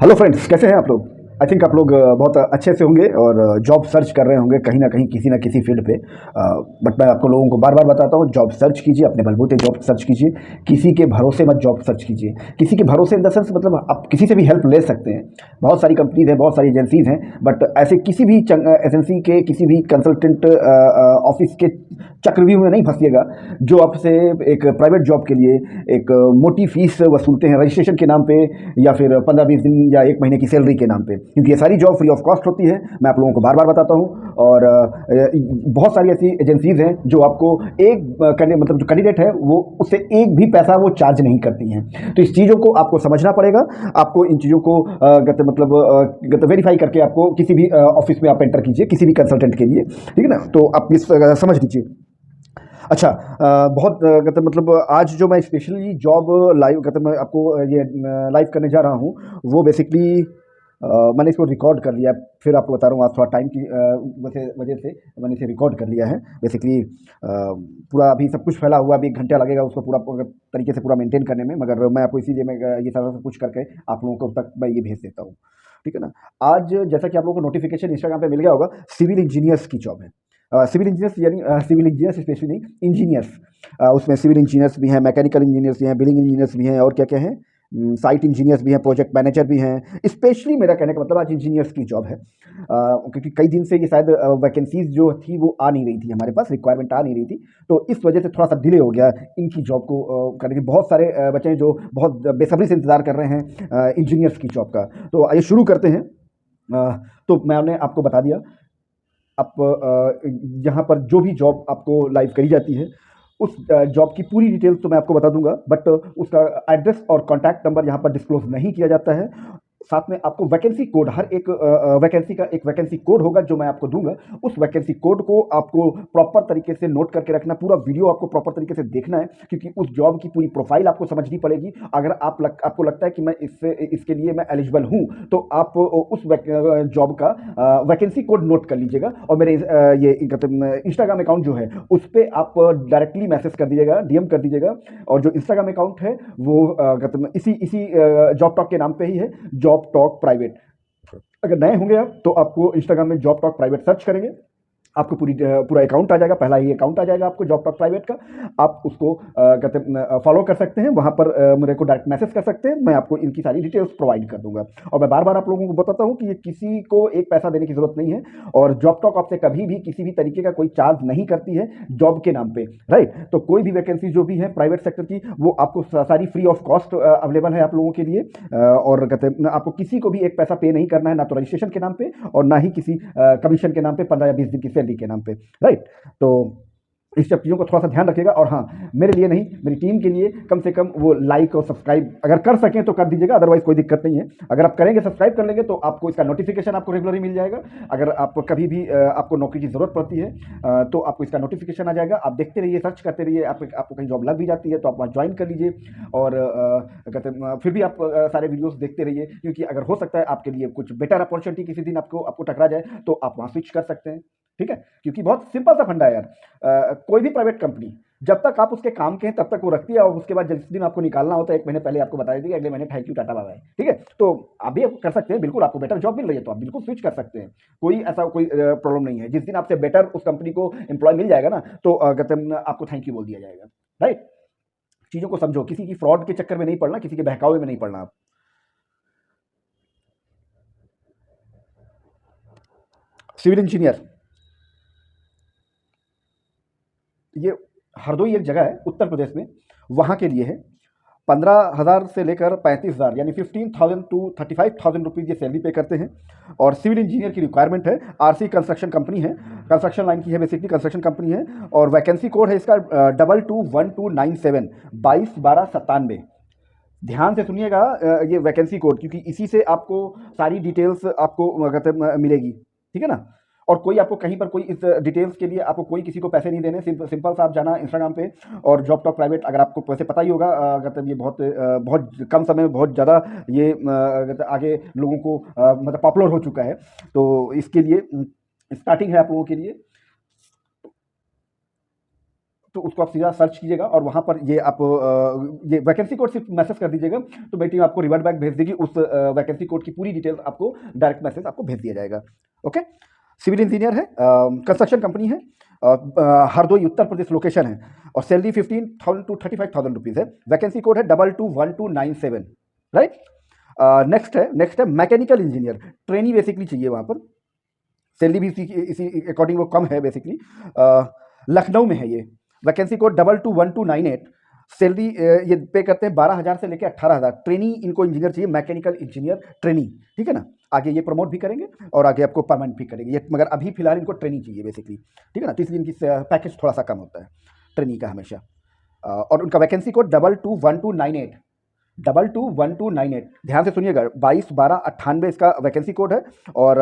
Hello friends, कैसे हैं आप लोग। आई थिंक आप लोग बहुत अच्छे से होंगे और जॉब सर्च कर रहे होंगे कहीं ना कहीं किसी ना किसी फील्ड पे। बट मैं आपको लोगों को बार बार बताता हूँ, जॉब सर्च कीजिए, अपने बलबूते जॉब सर्च कीजिए। किसी के भरोसे मत जॉब सर्च कीजिए। किसी के भरोसे इन द सेंस मतलब आप किसी से भी हेल्प ले सकते हैं। बहुत सारी कंपनीज हैं, बहुत सारी एजेंसीज हैं, बट ऐसे किसी भी एजेंसी के, किसी भी कंसल्टेंट ऑफिस के चक्रव्यूह में नहीं फंसिएगा जो आपसे एक प्राइवेट जॉब के लिए एक मोटी फीस वसूलते हैं रजिस्ट्रेशन के नाम पे, या फिर 15-20 दिन या 1 महीने की सैलरी के नाम पे। क्योंकि ये सारी जॉब फ्री ऑफ कॉस्ट होती है, मैं आप लोगों को बार बार बताता हूँ। और बहुत सारी ऐसी एजेंसीज हैं जो आपको मतलब जो कैंडिडेट है वो उससे एक भी पैसा वो चार्ज नहीं करती हैं। तो इस चीज़ों को आपको समझना पड़ेगा। आपको इन चीज़ों को वेरीफाई करके आपको किसी भी ऑफिस में आप एंटर कीजिए, किसी भी कंसल्टेंट के लिए, ठीक है ना। तो आप इस समझ लीजिए। अच्छा, बहुत मतलब आज जो मैं स्पेशली जॉब लाइव मैं आपको ये लाइव करने जा रहा हूँ, वो बेसिकली मैंने इसको रिकॉर्ड कर लिया है। फिर आपको बता रहा हूँ, आज थोड़ा टाइम की वजह से मैंने इसे रिकॉर्ड कर लिया है। बेसिकली पूरा अभी सब कुछ फैला हुआ, अभी 1 घंटा लगेगा उसको पूरा तरीके से पूरा मेंटेन करने में, मगर मैं आपको इसीलिए मैं ये सारा सब कुछ करके आप लोगों को तक मैं ये भेज देता हूँ, ठीक है ना। आज जैसा कि आप लोगों को नोटिफिकेशन इंस्टाग्राम पे मिल गया होगा, सिविल इंजीनियर्स की जॉब है। सिविल इंजीनियर्स यानी सिविल इंजीनियर्स स्पेशली नहीं, इंजीनियर्स। उसमें सिविल इंजीनियर्स भी हैं, मैकेनिकल इंजीनियर्स भी हैं, बिल्डिंग इंजीनियर्स भी हैं, और क्या क्या हैं, साइट इंजीनियर्स भी हैं, प्रोजेक्ट मैनेजर भी हैं। स्पेशली मेरा कहने का मतलब आज इंजीनियर्स की जॉब है, क्योंकि कई दिन से ये शायद वैकेंसीज जो थी वो आ नहीं रही थी, हमारे पास रिक्वायरमेंट आ नहीं रही थी। तो इस वजह से थोड़ा सा डिले हो गया इनकी जॉब को करने की। बहुत सारे बच्चे हैं जो बहुत बेसब्री से इंतजार कर रहे हैं इंजीनियर्स की जॉब का। तो आइए शुरू करते हैं। तो मैंने आपको बता दिया, आप यहाँ पर जो भी जॉब आपको लाइव करी जाती है उस जॉब की पूरी डिटेल्स तो मैं आपको बता दूंगा, बट उसका एड्रेस और कॉन्टैक्ट नंबर यहाँ पर डिस्क्लोज नहीं किया जाता है। साथ में आपको वैकेंसी कोड, हर एक वैकेंसी का एक वैकेंसी कोड होगा जो मैं आपको दूंगा। उस वैकेंसी कोड को आपको प्रॉपर तरीके से नोट करके रखना, पूरा वीडियो आपको प्रॉपर तरीके से देखना है, क्योंकि उस जॉब की पूरी प्रोफाइल आपको समझनी पड़ेगी। अगर आपको लगता है कि मैं इसके लिए मैं एलिजिबल हूं, तो आप उस जॉब का वैकेंसी कोड नोट कर लीजिएगा, और मेरे ये इंस्टाग्राम अकाउंट जो है उस पर आप डायरेक्टली मैसेज कर दीजिएगा, डीएम कर दीजिएगा। और जो इंस्टाग्राम अकाउंट है वो इसी इसी जॉब टॉक के नाम पे ही है, जॉब टॉक प्राइवेट। अगर नए होंगे आप तो आपको इंस्टाग्राम में जॉब टॉक प्राइवेट सर्च करेंगे, आपको पूरा अकाउंट आ जाएगा, पहला ही अकाउंट आ जाएगा आपको जॉब टॉक प्राइवेट का। आप उसको फॉलो कर सकते हैं, वहां पर मेरे को डायरेक्ट मैसेज कर सकते हैं, मैं आपको इनकी सारी डिटेल्स प्रोवाइड कर दूंगा। और मैं बार बार आप लोगों को बताता हूं कि ये किसी को एक पैसा देने की जरूरत नहीं है, और जॉब टॉक आपसे कभी भी किसी भी तरीके का कोई चार्ज नहीं करती है जॉब के नाम पे, राइट। तो कोई भी वैकेंसी जो भी है प्राइवेट सेक्टर की, वो आपको सारी फ्री ऑफ कॉस्ट अवेलेबल है आप लोगों के लिए। और आपको किसी को भी एक पैसा पे नहीं करना है, ना तो रजिस्ट्रेशन के नाम पे और ना ही किसी कमीशन के नाम पे, 15 या 20 दिन की सैलरी के नाम पे, राइट। तो इस सब चीज़ों को थोड़ा सा ध्यान रखिएगा। और हाँ, मेरे लिए नहीं, मेरी टीम के लिए कम से कम वो लाइक और सब्सक्राइब अगर कर सकें तो कर दीजिएगा, अदरवाइज कोई दिक्कत नहीं है। अगर आप करेंगे, सब्सक्राइब कर लेंगे, तो आपको इसका नोटिफिकेशन आपको रेगुलरली मिल जाएगा। अगर आप कभी भी आपको नौकरी की ज़रूरत पड़ती है तो आपको इसका नोटिफिकेशन आ जाएगा। आप देखते रहिए, सर्च करते रहिए, आपको कहीं जॉब लग भी जाती है तो आप वहाँ ज्वाइन कर लीजिए। और फिर भी आप सारे वीडियोस देखते रहिए, क्योंकि अगर हो सकता है आपके लिए कुछ बेटर अपॉर्चुनिटी किसी दिन आपको टकरा जाए, तो आप वहाँ स्विच कर सकते हैं, ठीक है। क्योंकि बहुत सिंपल सा फंडा है यार, कोई भी प्राइवेट कंपनी जब तक आप उसके काम के हैं तब तक वो रखती है, और उसके बाद जिस दिन आपको निकालना होता है 1 महीने पहले आपको बता देती है, अगले महीने thank you tata bye bye, ठीक है। तो आप भी कर सकते हैं, बिल्कुल। आपको बेटर जॉब मिल रही है तो आप बिल्कुल स्विच कर सकते हैं, कोई ऐसा कोई प्रॉब्लम नहीं है। जिस दिन आपसे बेटर उस कंपनी को एम्प्लॉय मिल जाएगा ना, तो आपको थैंक यू बोल दिया जाएगा, राइट। चीजों को समझो, किसी की फ्रॉड के चक्कर में नहीं पड़ना, किसी के बहकावे में नहीं पड़ना आप। सिविल इंजीनियर, ये हरदोई एक जगह है उत्तर प्रदेश में, वहाँ के लिए है। 15,000 से लेकर 35,000 यानी 15,000 टू 35,000 रुपीज़ ये सैलरी पे करते हैं। और सिविल इंजीनियर की रिक्वायरमेंट है, आरसी कंस्ट्रक्शन कंपनी है, कंस्ट्रक्शन लाइन की है, बेसिकली कंस्ट्रक्शन कंपनी है। और वैकेंसी कोड है इसका 221297 22/12/97। ध्यान से सुनिएगा ये वैकेंसी कोड, क्योंकि इसी से आपको सारी डिटेल्स आपको मिलेगी, ठीक है ना। और कोई आपको कहीं पर कोई इस डिटेल्स के लिए आपको कोई किसी को पैसे नहीं देने, सिंपल सा आप जाना इंस्टाग्राम पे, और जॉब टॉक प्राइवेट, अगर आपको वैसे पता ही होगा, ये बहुत कम समय में बहुत ज़्यादा ये आगे लोगों को मतलब पॉपुलर हो चुका है। तो इसके लिए स्टार्टिंग है आप लोगों के लिए तो उसको आप सीधा सर्च कीजिएगा और वहाँ पर ये आप ये वैकेंसी कोड सिर्फ मैसेज कर दीजिएगा, तो मेरी टीम आपको रिवर्ट बैक भेज देगी, उस वैकेंसी कोड की पूरी डिटेल्स आपको डायरेक्ट मैसेज आपको भेज दिया जाएगा। ओके, सिविल इंजीनियर है, कंस्ट्रक्शन कंपनी है, हरदोई उत्तर प्रदेश लोकेशन है, और सैलरी 15,000 to 35,000 रुपीज़ है। वैकेंसी कोड है 221297, राइट। नेक्स्ट है मैकेनिकल इंजीनियर, ट्रेनी बेसिकली चाहिए वहाँ पर, सैलरी भी इसी अकॉर्डिंग वो कम है बेसिकली। लखनऊ में है ये, वैकेंसी कोड 221298, सैलरी ये पे करते हैं 12,000 से लेकर 18,000। ट्रेनी इनको इंजीनियर चाहिए, मैकेनिकल इंजीनियर ट्रेनी, ठीक है ना। आगे ये प्रमोट भी करेंगे और आगे आपको परमानेंट भी करेंगे ये, मगर अभी फिलहाल इनको ट्रेनी चाहिए बेसिकली, ठीक है ना। तो इसलिए इनकी पैकेज थोड़ा सा कम होता है ट्रेनी का हमेशा। और उनका वैकेंसी कोड 221298, 221298, ध्यान से सुनिएगा, 22/12/98 इसका वैकेंसी कोड है। और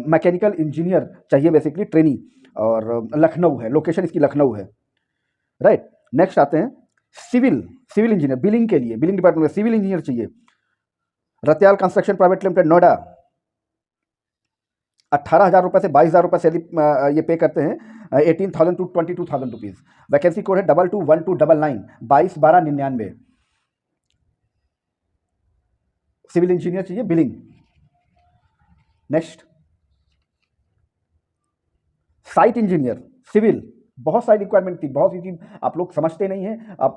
मैकेनिकल इंजीनियर चाहिए बेसिकली ट्रेनी, और लखनऊ है, लोकेशन इसकी लखनऊ है, राइट। नेक्स्ट आते हैं सिविल इंजीनियर, बिलिंग के लिए, बिलिंग डिपार्टमेंट में सिविल इंजीनियर चाहिए। रत्याल कंस्ट्रक्शन प्राइवेट लिमिटेड, नोएडा, 18,000 रुपये से 22,000 रुपये सैलरी ये पे करते हैं, 18,000 to 22,000 रुपीज़। वैकेंसी कोड है 221299, 22/12/99। सिविल इंजीनियर चाहिए, billing. Next site engineer civil, बहुत सारी रिक्वायरमेंट थी, बहुत सी चीज़ आप लोग समझते नहीं हैं। आप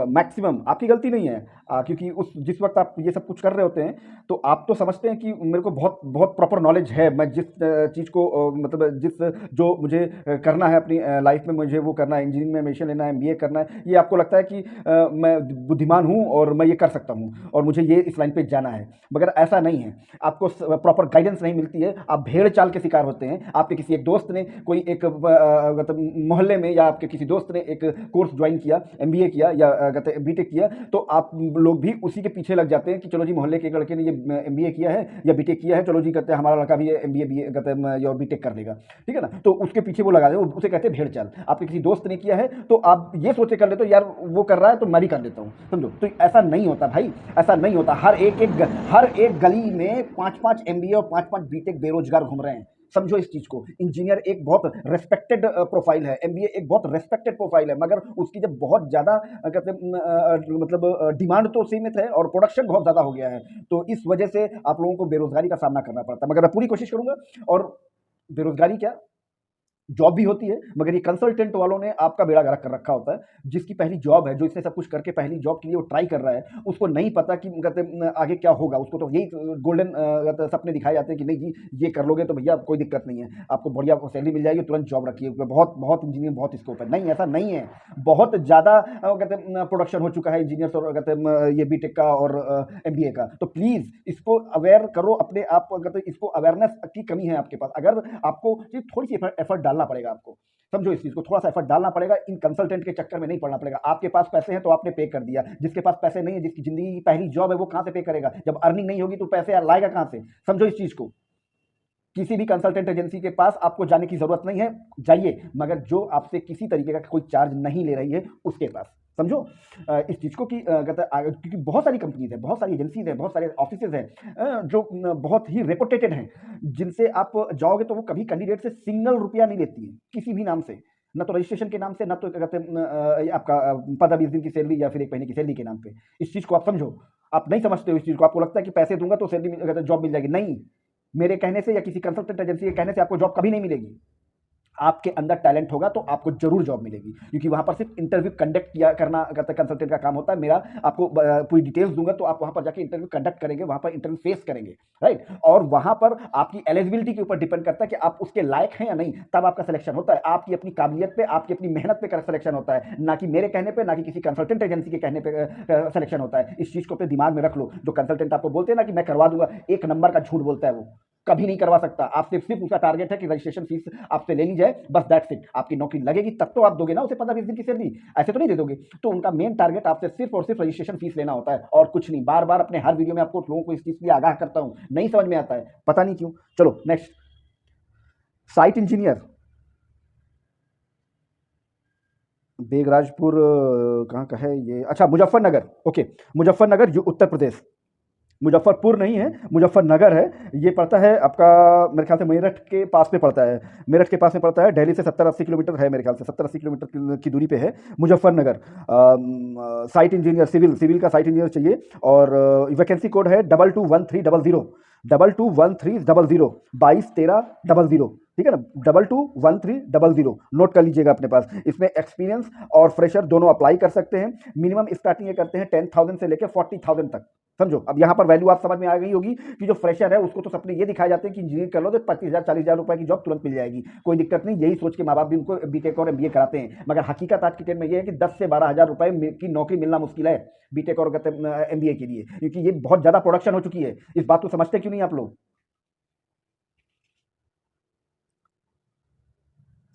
मैक्सिमम आपकी गलती नहीं है, क्योंकि उस जिस वक्त आप ये सब कुछ कर रहे होते हैं तो आप तो समझते हैं कि मेरे को बहुत बहुत प्रॉपर नॉलेज है, मैं जिस चीज़ को मतलब जिस जो मुझे करना है अपनी लाइफ में, मुझे वो करना है, इंजीनियरिंग में एडमिशन लेना है, MBA करना है, ये आपको लगता है कि मैं बुद्धिमान हूँ और मैं ये कर सकता हूँ और मुझे ये इस लाइन पे जाना है, मगर ऐसा नहीं है। आपको प्रॉपर गाइडेंस नहीं मिलती है, आप भेड़ चाल के शिकार होते हैं। आपके किसी एक दोस्त ने कोई एक मतलब मोहल्ले में, या आपके किसी दोस्त ने एक कोर्स ज्वाइन किया, MBA किया या BTech किया, तो आप लोग भी उसी के पीछे लग जाते हैं कि चलो जी मोहल्ले के एक लड़के ने ये MBA किया है या BTech किया है, चलो जी कहते हैं हमारा लड़का भी MBA कहते हैं या BTech कर लेगा, ठीक है ना। तो उसके पीछे वो लगा दे, उसे कहते हैं भेड़ चाल। आपके किसी दोस्त ने किया है तो आप ये सोचे कर लेते हो यार वो कर रहा है तो मैं भी कर लेता हूँ, समझो। तो ऐसा नहीं होता भाई, ऐसा नहीं होता। हर एक गली में 5-5 MBA और 5-5 BTech बेरोजगार घूम रहे हैं, समझो इस चीज को। इंजीनियर एक बहुत रेस्पेक्टेड प्रोफाइल है, MBA एक बहुत रेस्पेक्टेड प्रोफाइल है, मगर उसकी जब बहुत ज्यादा कहते मतलब डिमांड तो सीमित है और प्रोडक्शन बहुत ज्यादा हो गया है, तो इस वजह से आप लोगों को बेरोजगारी का सामना करना पड़ता है। मगर मैं पूरी कोशिश करूंगा, और बेरोजगारी क्या, जॉब भी होती है, मगर ये कंसल्टेंट वालों ने आपका बेड़ा गर्क कर रखा होता है। जिसकी पहली जॉब है, जो इसने सब कुछ करके पहली जॉब के लिए वो ट्राई कर रहा है, उसको नहीं पता कि कहते आगे क्या होगा। उसको तो यही गोल्डन सपने दिखाए जाते हैं कि नहीं जी ये कर लोगे तो भैया कोई दिक्कत नहीं है, आपको बढ़िया सैलरी मिल जाएगी, तुरंत जॉब रखिए, बहुत बहुत इंजीनियर बहुत स्कोप है। नहीं, ऐसा नहीं है। बहुत ज़्यादा कहते प्रोडक्शन हो चुका है इंजीनियर्स और कहते ये BTech का और MBA का। तो प्लीज़ इसको अवेयर करो अपने आप, कहते इसको अवेयरनेस की कमी है आपके पास। अगर आपको थोड़ी सी एफर्ट डालना पड़ेगा, आपको समझो इस चीज को, थोड़ा सा एफर्ट डालना पड़ेगा। इन कंसल्टेंट के चक्कर में नहीं पड़ना पड़ेगा। आपके पास पैसे हैं तो आपने पे कर दिया, जिसके पास पैसे नहीं है, जिसकी जिंदगी की पहली जॉब है, वो कहां से पे करेगा? जब अर्निंग नहीं होगी तो पैसे लाएगा कहां से? समझो इस चीज को। किसी भी कंसल्टेंट एजेंसी के पास आपको जाने की जरूरत नहीं है, जाइए, मगर जो आपसे किसी तरीके का कोई चार्ज नहीं ले रही है उसके पास, समझो इस चीज को। कि क्योंकि बहुत सारी कंपनीज है, बहुत सारी एजेंसीज हैं, बहुत सारे ऑफिसेज हैं जो बहुत ही रेपुटेटेड हैं, जिनसे आप जाओगे तो वो कभी कैंडिडेट से सिंगल रुपया नहीं लेती है, किसी भी नाम से, न तो रजिस्ट्रेशन के नाम से, न तो कहते आपका 15-20 दिन की सैलरी या फिर 1 महीने की सैलरी के नाम पे। इस चीज को आप समझो। आप नहीं समझते हो इस चीज को, आपको लगता है कि पैसे दूंगा तो सैलरी जॉब मिल जाएगी। नहीं, मेरे कहने से या किसी कंसल्टेंट एजेंसी के कहने से आपको जॉब कभी नहीं मिलेगी। आपके अंदर टैलेंट होगा तो आपको जरूर जॉब मिलेगी, क्योंकि वहां पर सिर्फ इंटरव्यू कंडक्ट किया करना कंसल्टेंट का काम होता है। मेरा आपको पूरी डिटेल्स दूंगा तो आप वहां पर जाके इंटरव्यू कंडक्ट करेंगे, वहां पर इंटरव्यू फेस करेंगे, राइट। और वहां पर आपकी एलिजिबिलिटी के ऊपर डिपेंड करता है कि आप उसके लायक हैं या नहीं, तब आपका सिलेक्शन होता है। आपकी अपनी काबिलियत पे, आपकी अपनी मेहनत पे सिलेक्शन होता है, ना कि मेरे कहने पे, ना कि किसी कंसल्टेंट एजेंसी के कहने पे सिलेक्शन होता है। इस चीज को अपने दिमाग में रख लो। जो कंसल्टेंट आपको बोलते हैं ना कि मैं करवा दूंगा, एक नंबर का झूठ बोलता है, वो कभी नहीं करवा सकता। आपसे सिर्फ उसका टारगेट है कि रजिस्ट्रेशन फीस आपसे ले ली जाए, बस दैट्स इट। आपकी नौकरी लगेगी तब तो आप दोगे ना उसे 15-20 दिन की सैलरी, ऐसे तो नहीं दे दोगे। तो उनका मेन टारगेट आपसे सिर्फ और सिर्फ रजिस्ट्रेशन फीस लेना होता है, और कुछ नहीं। बार बार अपने हर वीडियो में आपको लोगों को इस चीज के लिए आगाह करता हूं, नहीं समझ में आता है, पता नहीं क्यों। चलो नेक्स्ट, साइट इंजीनियर, बेगराजपुर कहाँ का है ये? अच्छा, मुजफ्फरनगर। ओके, मुजफ्फरनगर उत्तर प्रदेश। मुजफ्फरपुर नहीं है, मुजफ्फरनगर है। ये पड़ता है आपका, मेरे ख्याल से मेरठ के पास में पड़ता है। मेरठ के पास में पड़ता है, दिल्ली से 70-80 किलोमीटर है, मेरे ख्याल से 70-80 किलोमीटर की दूरी पे है मुजफ्फरनगर। साइट इंजीनियर, सिविल का साइट इंजीनियर चाहिए। और वैकेंसी कोड है 221300, 221300, 221300, ठीक है ना, 221300, नोट कर लीजिएगा अपने पास। इसमें एक्सपीरियंस और फ्रेशर दोनों अप्लाई कर सकते हैं। मिनिमम स्टार्टिंग ये करते हैं 10,000 से लेकर 40,000 तक। समझो, अब यहाँ पर वैल्यू आप समझ में आ गई होगी कि जो फ्रेशर है उसको तो सपने ये दिखाए जाते हैं कि इंजीनियर कर लो तो 25,000 40,000 रुपए की जॉब तुरंत मिल जाएगी, कोई दिक्कत नहीं, यही सोच के माँ बाप भी उनको बीटेक और एमबीए कराते हैं। मगर हकीकत आज की डेट में ये है कि 10 से 12,000 रुपए की नौकरी मिलना मुश्किल है बीटेक और एमबीए के लिए, क्योंकि ये बहुत ज्यादा प्रोडक्शन हो चुकी है। इस बात को समझते क्यों नहीं आप लोग?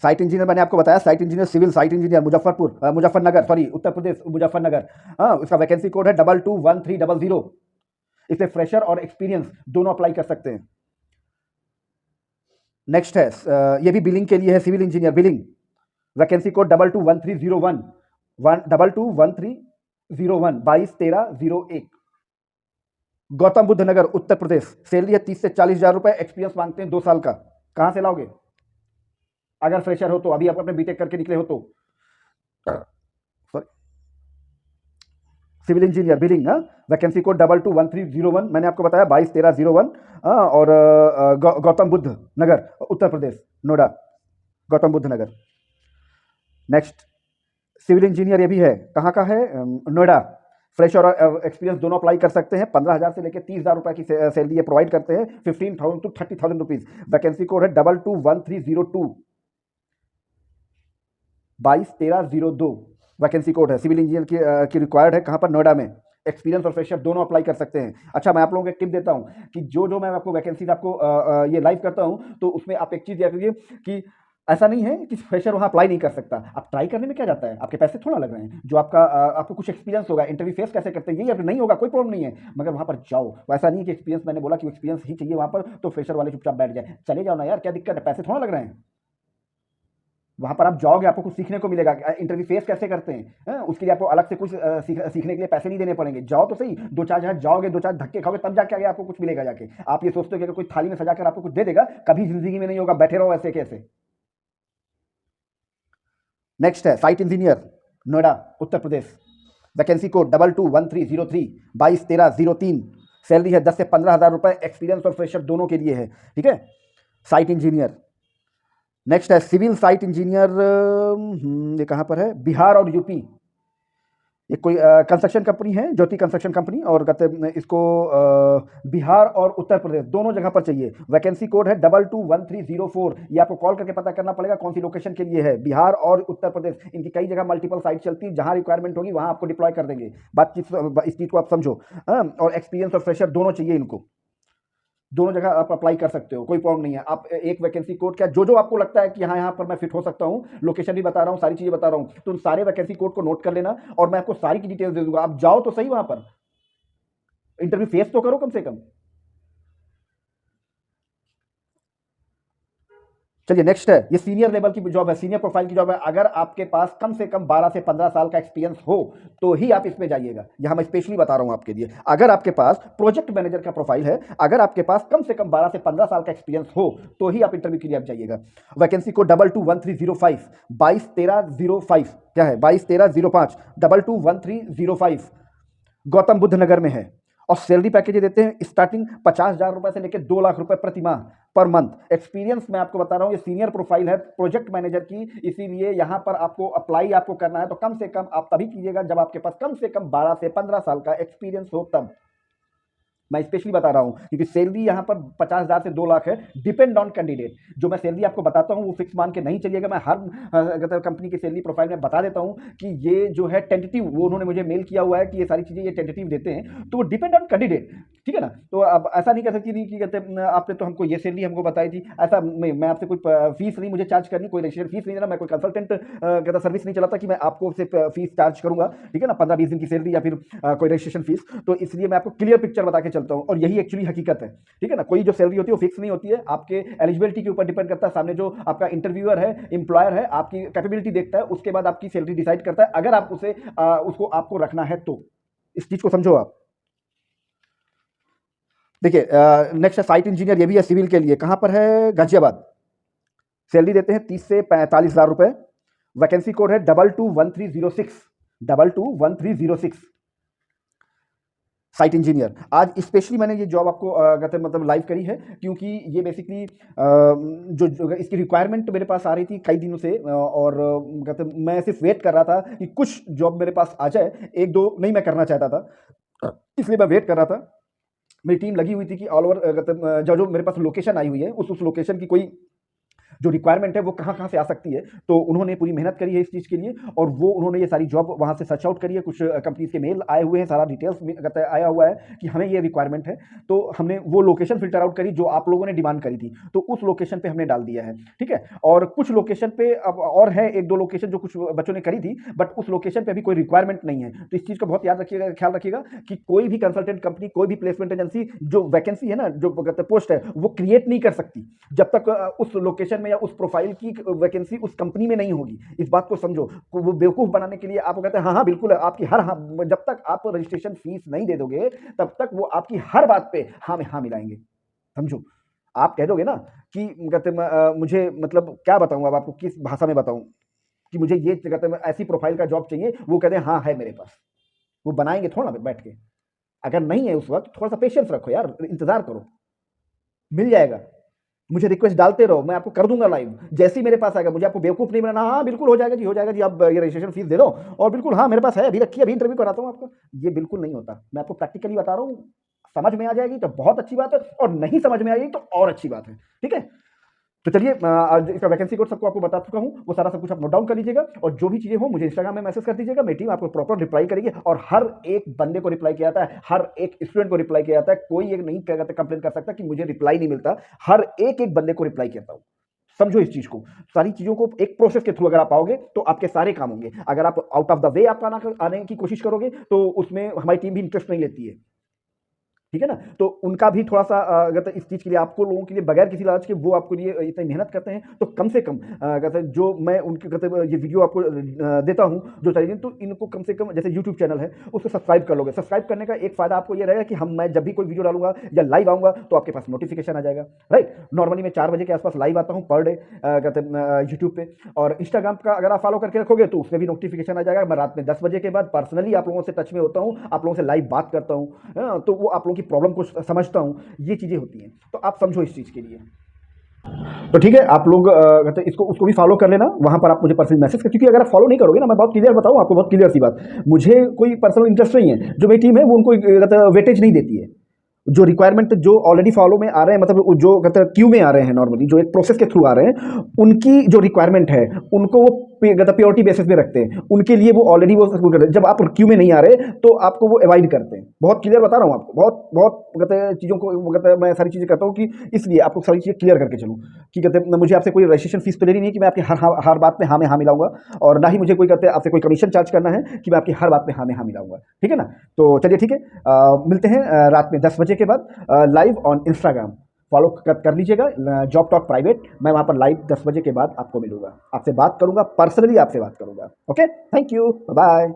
साइट इंजीनियर मैंने आपको बताया, site engineer civil site engineer Muzaffarnagar, sorry Uttar Pradesh, Muzaffarnagar. हाँ, उसका वैकेंसी कोड है 221300। इसे फ्रेशर और एक्सपीरियंस दोनों अप्लाई कर सकते हैं। नेक्स्ट है ये भी बिलिंग के लिए है, civil engineer billing, vacancy code 221301, 221301, 221301, Gautam Buddh Nagar Uttar Pradesh. Salary है 30 से 40,000 रुपए, एक्सपीरियंस मांगते हैं 2 साल का। कहां से लाओगे अगर फ्रेशर हो तो, अभी आप अपने बीटेक करके निकले हो तो? Civil engineer billing, vacancy code 221301, मैंने आपको बताया 221301। और Gautam Buddh Nagar Uttar Pradesh, Noida, Gautam Buddh Nagar. Next civil engineer ये भी है, कहाँ का है? नोएडा। फ्रेशर और एक्सपीरियंस दोनों अप्लाई कर सकते हैं। 15,000 से लेकर 30,000 रुपए की सैलरी ये प्रोवाइड करते हैं, 15,000 to 30,000 रुपीज। वैकेंसी कोड है 221302, 221302 वैकेंसी कोड है। सिविल इंजीनियर की रिक्वायर्ड है, कहाँ पर? नोएडा में। एक्सपीरियंस और फ्रेशर दोनों अप्लाई कर सकते हैं। अच्छा, मैं आप लोगों को एक टिप देता हूँ कि जो मैं आपको वैकेंसीज आपको ये लाइव करता हूँ, तो उसमें आप एक चीज़ याद रखिए कि ऐसा नहीं है कि फ्रेशर वहाँ अप्लाई नहीं कर सकता। आप ट्राई करने में क्या जाता है, आपके पैसे थोड़ा लग रहे हैं। जो आपका आपको कुछ एक्सपीरियंस होगा, इंटरव्यू फेस कैसे करते हैं यही अगर नहीं होगा कोई प्रॉब्लम नहीं है, मगर वहाँ पर जाओ। वैसा नहीं है कि एक्सपीरियंस, मैंने बोला कि एक्सपीरियंस ही चाहिए वहाँ पर, तो फ्रेशर वाले चुपचाप बैठ जाए। चले जाओ ना यार, क्या दिक्कत है, पैसे थोड़ा लग रहे हैं। वहां पर आप जाओगे, आपको कुछ सीखने को मिलेगा। इंटरव्यू फेस कैसे करते हैं, उसके लिए आपको अलग से कुछ सीखने के लिए पैसे नहीं देने पड़ेंगे। जाओ तो सही, 2-4 जगह जाओगे, 2-4 धक्के खाओगे, तब जाके आगे आपको कुछ मिलेगा जाके। आप ये सोचते हो कि अगर कोई थाली में सजाकर आपको कुछ दे देगा, कभी जिंदगी में नहीं होगा, बैठे रहो ऐसे कैसे। नेक्स्ट है site engineer Noida Uttar Pradesh, vacancy code 221303, 221303। Salary है 10 से 15,000 रुपए, एक्सपीरियंस और फ्रेशर दोनों के लिए है, ठीक है, साइट इंजीनियर। नेक्स्ट है सिविल साइट इंजीनियर, ये कहाँ पर है? बिहार और यूपी। ये कोई कंस्ट्रक्शन कंपनी है, ज्योति कंस्ट्रक्शन कंपनी, और कहते इसको बिहार और उत्तर प्रदेश दोनों जगह पर चाहिए। वैकेंसी कोड है 221304। ये आपको कॉल करके पता करना पड़ेगा कौन सी लोकेशन के लिए है। बिहार और उत्तर प्रदेश, इनकी कई जगह मल्टीपल साइट चलती है, जहां रिक्वायरमेंट होगी वहां आपको डिप्लॉय कर देंगे। इस चीज को आप समझो। और एक्सपीरियंस और फ्रेशर दोनों चाहिए इनको, दोनों जगह आप अप्लाई कर सकते हो, कोई प्रॉब्लम नहीं है। आप एक वैकेंसी कोड क्या, जो आपको लगता है कि हाँ यहाँ पर मैं फिट हो सकता हूँ, लोकेशन भी बता रहा हूँ, सारी चीजें बता रहा हूँ, तो उन सारे वैकेंसी कोड को नोट कर लेना और मैं आपको सारी की डिटेल्स दे दूंगा। आप जाओ तो सही, वहां पर इंटरव्यू फेस तो करो कम से कम। चलिए नेक्स्ट है, ये सीनियर लेवल की जॉब है, सीनियर प्रोफाइल की जॉब है। अगर आपके पास कम से कम 12 से 15 साल का एक्सपीरियंस हो तो ही आप इसमें जाइएगा। यहां मैं स्पेशली बता रहा हूं आपके लिए। अगर आपके पास प्रोजेक्ट मैनेजर का प्रोफाइल है, अगर आपके पास कम से कम 12 से 15 साल का एक्सपीरियंस हो तो ही आप इंटरव्यू के लिए आप जाइएगा। वैकेंसी को 221305, 221305, क्या है 221305, 221305, गौतम बुद्ध नगर में है। और सैलरी पैकेज देते हैं स्टार्टिंग 50,000 रुपए से लेकर 2 लाख रुपए प्रति माह, पर मंथ। एक्सपीरियंस मैं आपको बता रहा हूं, ये सीनियर प्रोफाइल है प्रोजेक्ट मैनेजर की, इसीलिए यहां पर आपको अप्लाई आपको करना है तो कम से कम आप तभी कीजिएगा जब आपके पास कम से कम 12 से 15 साल का एक्सपीरियंस हो तब। मैं स्पेशली बता रहा हूं क्योंकि सैलरी यहां पर 50,000 से 2 लाख है, डिपेंड ऑन कैंडिडेट। जो मैं सैलरी आपको बताता हूं वो फिक्स मान के नहीं चलिएगा। मैं हर कंपनी की सैलरी प्रोफाइल में बता देता हूं कि ये जो है टेंटेटिव, वो उन्होंने मुझे मेल किया हुआ है कि ये सारी चीजें ये टेंटेटिव देते हैं, तो वो डिपेंड ऑन कैंडिडेट, ठीक है ना। तो अब ऐसा नहीं कह सकती नहीं कि कहते आपने तो हमको ये सैलरी हमको बताई थी, ऐसा मैं आपसे कोई फीस नहीं मुझे चार्ज करनी, कोई रजिस्ट्रेशन फीस नहीं देना, मैं कोई कंसल्टेंट कहता सर्विस नहीं चलाता कि मैं आपको सिर्फ फीस चार्ज करूंगा, ठीक है ना, 15-20 दिन की सैलरी या फिर कोई रजिस्ट्रेशन फीस। तो इसलिए मैं आपको क्लियर पिक्चर बता के चलता हूं, और यही एक्चुअली हकीकत है, ठीक है ना। कोई जो सैलरी होती है वो फिक्स नहीं होती है, आपके एलिजिबिलिटी के ऊपर डिपेंड करता है। सामने जो आपका इंटरव्यूअर है, एम्प्लॉयर है, आपकी कैपेबिलिटी देखता है, उसके बाद आपकी सैलरी डिसाइड करता है, अगर आप उसे उसको आपको रखना है तो। इस चीज को समझो आप। नेक्स्ट है, ये सीनियर लेवल की जॉब है, सीनियर प्रोफाइल की जॉब है। अगर आपके पास प्रोजेक्ट मैनेजर का प्रोफाइल है, अगर आपके पास कम से कम 12 से 15 साल का एक्सपीरियंस हो तो ही आप इंटरव्यू के लिए आप जाइएगा। वैकेंसी कोड 221305, 221305, गौतम बुद्ध नगर में है। और सैलरी है 30 से 40,000 रुपए, एक्सपीरियंस और फ्रेशर दोनों के लिए है, ठीक है, साइट इंजीनियर। नेक्स्ट है देखिए नेक्स्ट है साइट इंजीनियर, ये भी है सिविल के लिए। कहाँ पर है? गाजियाबाद। सैलरी देते हैं 30 से 45,000 रुपए। वैकेंसी कोड है 221306, 221306। Site engineer. आज स्पेशली मैंने ये जॉब आपको कहते मतलब लाइव करी है, क्योंकि ये बेसिकली जो इसकी रिक्वायरमेंट मेरे पास आ रही थी कई दिनों से, और कहते मैं सिर्फ वेट कर रहा था कि कुछ जॉब मेरे पास आ जाए। एक दो नहीं मैं करना चाहता था, इसलिए मैं वेट कर रहा था। मेरी टीम लगी हुई थी कि ऑल ओवर जो जो मेरे पास लोकेशन आई हुई है उस लोकेशन की कोई जो रिक्वायरमेंट है वो कहाँ से आ सकती है। तो उन्होंने पूरी मेहनत करी है इस चीज़ के लिए, और वो उन्होंने ये सारी जॉब वहाँ से सर्च आउट करी है। कुछ कंपनीज के मेल आए हुए हैं, सारा डिटेल्स आया हुआ है कि हमें ये रिक्वायरमेंट है। तो हमने वो लोकेशन फिल्टर आउट करी जो आप लोगों ने डिमांड करी थी, तो उस लोकेशन पे हमने डाल दिया है। ठीक है, और कुछ लोकेशन पे अब और है, एक दो लोकेशन जो कुछ बच्चों ने करी थी, बट उस लोकेशन पे अभी कोई रिक्वायरमेंट नहीं है। तो इस चीज़ का बहुत याद रखिएगा, ख्याल रखिएगा कि कोई भी कंसल्टेंट कंपनी, कोई भी प्लेसमेंट एजेंसी जो वैकेंसी है ना, जो पोस्ट है, वो क्रिएट नहीं कर सकती जब तक उस लोकेशन में या उस प्रोफाइल की वैकेंसी उस कंपनी में नहीं होगी। इस बात को समझो। वो बेवकूफ बनाने के लिए आपको कहते हैं हाँ हाँ बिल्कुल आपकी हर हाँ, जब तक आप रजिस्ट्रेशन फीस नहीं दे दोगे तब तक वो आपकी हर बात पे हाँ में हाँ मिलाएंगे। समझो, आप कह दोगे ना कि कहते मुझे मतलब क्या बताऊं, अब आपको किस भाषा में बताऊं कि मुझे ये कहते हैं ऐसी प्रोफाइल का जॉब चाहिए, वो कहते हैं हाँ है मेरे पास। वो बनाएंगे थोड़ा ना बैठ के। अगर नहीं है उस वक्त थोड़ा सा पेशेंस रखो यार, इंतजार करो, मिल जाएगा। मुझे रिक्वेस्ट डालते रहो, मैं आपको कर दूंगा लाइव। जैसे ही मेरे पास आएगा, मुझे आपको बेवकूफ नहीं बनाना। हाँ बिल्कुल हो जाएगा जी, हो जाएगा जी, आप ये रजिस्ट्रेशन फीस दे दो और बिल्कुल हाँ मेरे पास है, अभी रखिए, अभी इंटरव्यू कराता हूँ आपको। ये बिल्कुल नहीं होता, मैं आपको प्रैक्टिकली बता रहा हूँ। समझ में आ जाएगी तो बहुत अच्छी बात है, और नहीं समझ में आएगी तो और अच्छी बात है। ठीक है, तो चलिए आज इसका वैकेंसी कोड सबको आपको बता चुका हूँ, वो सारा सब कुछ आप नोट डाउन कर लीजिएगा, और जो भी चीजें हो मुझे इंस्टाग्राम में मैसेज कर दीजिएगा। मेरी टीम आपको प्रॉपर रिप्लाई करेगी, और हर एक बंदे को रिप्लाई किया जाता है, हर एक स्टूडेंट को रिप्लाई किया जाता है। कोई एक नहीं कंप्लेन कर सकता कि मुझे रिप्लाई नहीं मिलता, हर एक बंदे को रिप्लाई करता हूँ। समझो इस चीज को, सारी चीजों को एक प्रोसेस के थ्रू अगर आप आओगे तो आपके सारे काम होंगे। अगर आप आउट ऑफ द वे आप आने की कोशिश करोगे तो उसमें हमारी टीम भी इंटरेस्ट नहीं लेती है। ठीक है ना, तो उनका भी थोड़ा सा अगर इस चीज़ के लिए आपको लोगों के लिए बगैर किसी लालच के वो आपके लिए इतनी मेहनत करते हैं, तो कम से कम कहते जो मैं उनके कहते ये वीडियो आपको देता हूँ जो चाहिए, तो इनको कम से कम जैसे यूट्यूब चैनल है उसको सब्सक्राइब कर लोगे। सब्सक्राइब करने का एक फ़ायदा आपको ये रहेगा कि मैं जब भी कोई वीडियो डालूंगा या लाइव आऊँगा तो आपके पास नोटिफिकेशन आ जाएगा। राइट, नॉर्मली मैं 4 बजे के आसपास लाइव आता हूँ पर डे कहते यूट्यूब पे, और इंस्टाग्राम का अगर आप फॉलो करके रखोगे तो उसमें भी नोटिफिकेशन आ जाएगा। मैं रात में 10 बजे के बाद पर्सनली आप लोगों से टच में होता हूँ, आप लोगों से लाइव बात करता हूँ, तो वो आप लोगों की प्रॉब्लम को समझता हूँ। ये चीज़ें होती हैं, तो आप समझो इस चीज़ के लिए। तो ठीक है, आप लोग इसको उसको भी फॉलो कर लेना। वहां पर आप मुझे पर्सनल मैसेज कर, क्योंकि अगर आप फॉलो नहीं करोगे ना, मैं बहुत क्लियर बताऊं आपको, बहुत क्लियर सी बात, मुझे कोई पर्सनल इंटरेस्ट नहीं है। जो मेरी टीम है वो उनको वेटेज नहीं देती है। जो रिक्वायरमेंट जो ऑलरेडी फॉलो में आ रहे हैं, मतलब जो कहते हैं क्यू में आ रहे हैं, नॉर्मली जो एक प्रोसेस के थ्रू आ रहे हैं, उनकी जो रिक्वायरमेंट है उनको वो प्योरिटी बेसिस पे रखते हैं। उनके लिए वो ऑलरेडी वो करते हैं। जब आप क्यू में नहीं आ रहे तो आपको वो अवॉइड करते हैं। बहुत क्लियर बता रहा हूँ आपको, बहुत बहुत कहते हैं चीज़ों को कहते हैं, मैं सारी चीज़ें करता हूँ कि इसलिए आपको सारी चीज़ें क्लियर करके चलूँ कि कहते हैं मुझे आपसे कोई रजिस्ट्रेशन फीस तो लेनी नहीं है कि मैं आपकी हर बात में हाँ में हाँ मिलाऊंगा, और ना ही मुझे कोई कहते हैं आपसे कोई कमीशन चार्ज करना है कि मैं आपकी हर बात में हाँ में हाँ मिलाऊंगा। ठीक है ना, तो चलिए ठीक है, मिलते हैं रात में 10 बजे के बाद लाइव ऑन इंस्टाग्राम। फॉलो कर लीजिएगा जॉब टॉक प्राइवेट। मैं वहाँ पर लाइव 10 बजे के बाद आपको मिलूंगा, आपसे बात करूंगा, पर्सनली आपसे बात करूंगा। Okay, thank you, bye.